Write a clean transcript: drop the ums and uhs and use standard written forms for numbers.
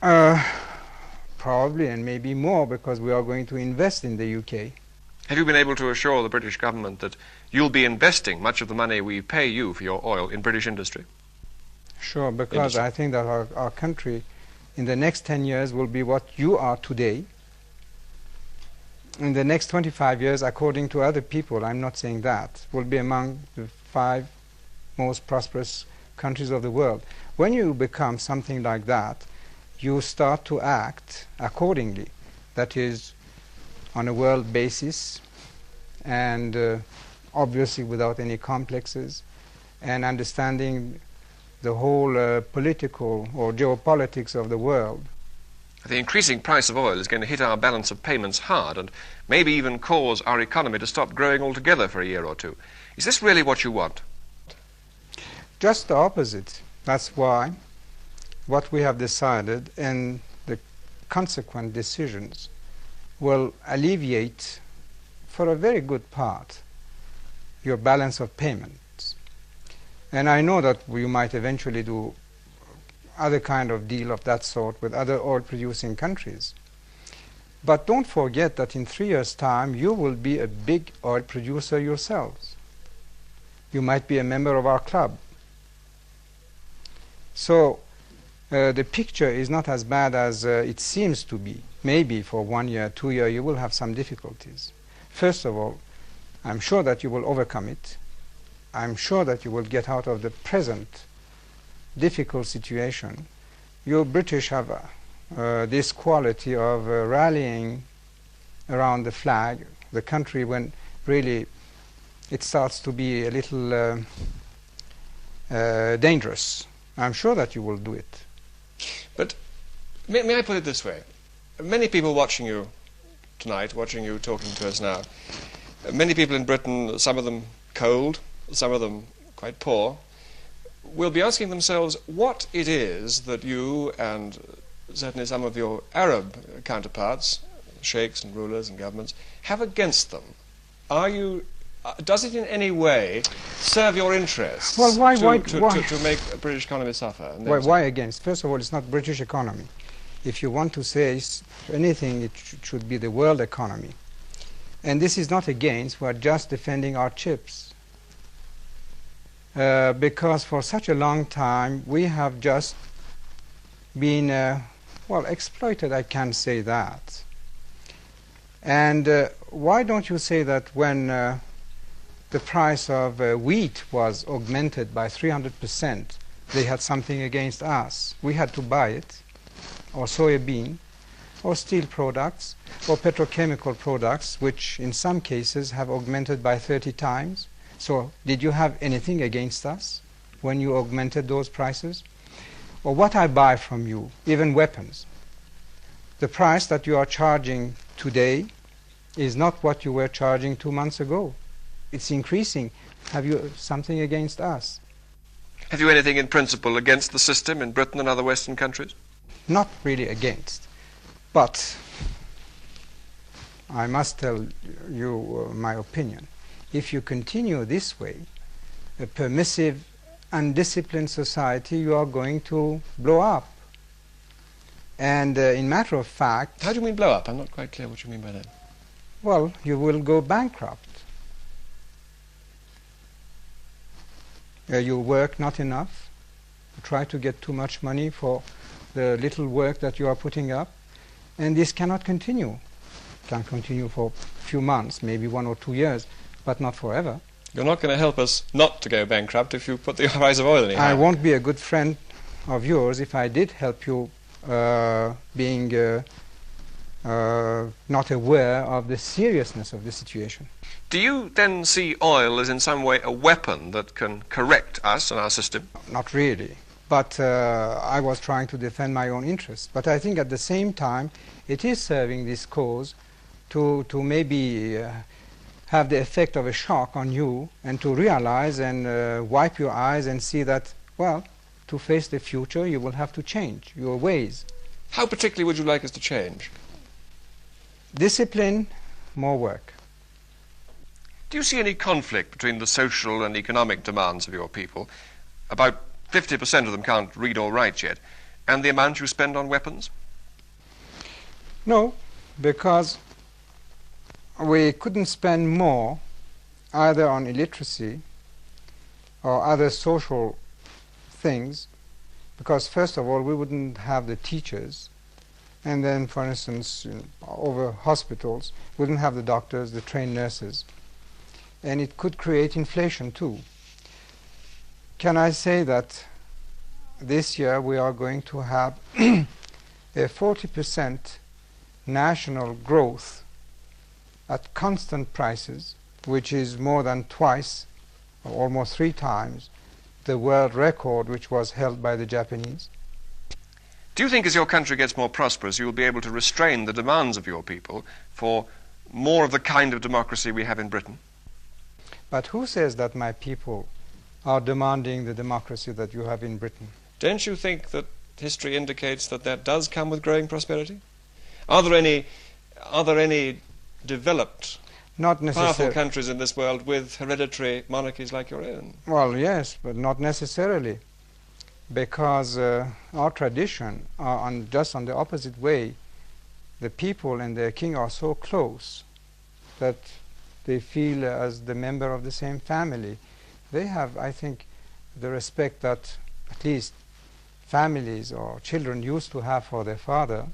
Uh, Probably, and maybe more, because we are going to invest in the UK. Have you been able to assure the British government that you'll be investing much of the money we pay you for your oil in British industry? Sure, because I think that our country in the next 10 years will be what you are today. In the next 25 years, according to other people, I'm not saying that, will be among the 5 most prosperous countries of the world. When you become something like that, you start to act accordingly. That is, on a world basis, and obviously without any complexes, and understanding the whole political or geopolitics of the world. The increasing price of oil is going to hit our balance of payments hard and maybe even cause our economy to stop growing altogether for a year or two. Is this really what you want? Just the opposite. That's why what we have decided and the consequent decisions will alleviate, for a very good part, your balance of payments. And I know that we might eventually do other kind of deal of that sort with other oil-producing countries. But don't forget that in 3 years' time, you will be a big oil producer yourselves. You might be a member of our club. So the picture is not as bad as it seems to be. Maybe for 1 year, 2 years, you will have some difficulties. First of all, I'm sure that you will overcome it. I'm sure that you will get out of the present difficult situation. You British have this quality of rallying around the flag, the country, when really it starts to be a little dangerous. I'm sure that you will do it. But may I put it this way? Many people watching you tonight, watching you talking to us now, many people in Britain, some of them cold, some of them quite poor, will be asking themselves what it is that you and certainly some of your Arab counterparts, sheikhs and rulers and governments, have against them. Does it in any way serve your interests to make a British economy suffer? Why against? First of all, it's not British economy. If you want to say anything, it should be the world economy. And this is not against, we are just defending our chips. Because for such a long time we have just been, exploited, I can't say that. And why don't you say that when the price of wheat was augmented by 300%, they had something against us? We had to buy it, or soybean, or steel products, or petrochemical products, which in some cases have augmented by 30 times. So did you have anything against us when you augmented those prices? Or what I buy from you, even weapons, the price that you are charging today is not what you were charging 2 months ago. It's increasing. Have you something against us? Have you anything in principle against the system in Britain and other Western countries? Not really against, but I must tell you my opinion. If you continue this way, a permissive, undisciplined society, you are going to blow up. And in matter of fact... How do you mean blow up? I'm not quite clear what you mean by that. Well, you will go bankrupt. You work not enough. You try to get too much money for the little work that you are putting up. And this cannot continue. It can continue for a few months, maybe 1 or 2 years, but not forever. You're not going to help us not to go bankrupt if you put the price of oil in. I won't be a good friend of yours if I did help you being not aware of the seriousness of the situation. Do you then see oil as in some way a weapon that can correct us and our system? Not really. But I was trying to defend my own interests. But I think at the same time it is serving this cause to maybe have the effect of a shock on you, and to realize and wipe your eyes and see that, well, to face the future you will have to change your ways. How particularly would you like us to change? Discipline, more work. Do you see any conflict between the social and economic demands of your people? About 50% of them can't read or write yet. And the amount you spend on weapons? No, because we couldn't spend more either on illiteracy or other social things, because first of all we wouldn't have the teachers, and then for instance over hospitals we wouldn't have the doctors, the trained nurses, and it could create inflation too. Can I say that this year we are going to have a 40% national growth at constant prices, which is more than twice or almost 3 times the world record which was held by the Japanese? Do you think as your country gets more prosperous you will be able to restrain the demands of your people for more of the kind of democracy we have in Britain? But who says that my people are demanding the democracy that you have in Britain? Don't you think that history indicates that that does come with growing prosperity? Are there any developed, Not powerful necessarily. countries in this world with hereditary monarchies like your own? Well, yes, but not necessarily, because our tradition are just on the opposite way. The people and their king are so close that they feel as the member of the same family. They have, I think, the respect that at least families or children used to have for their father.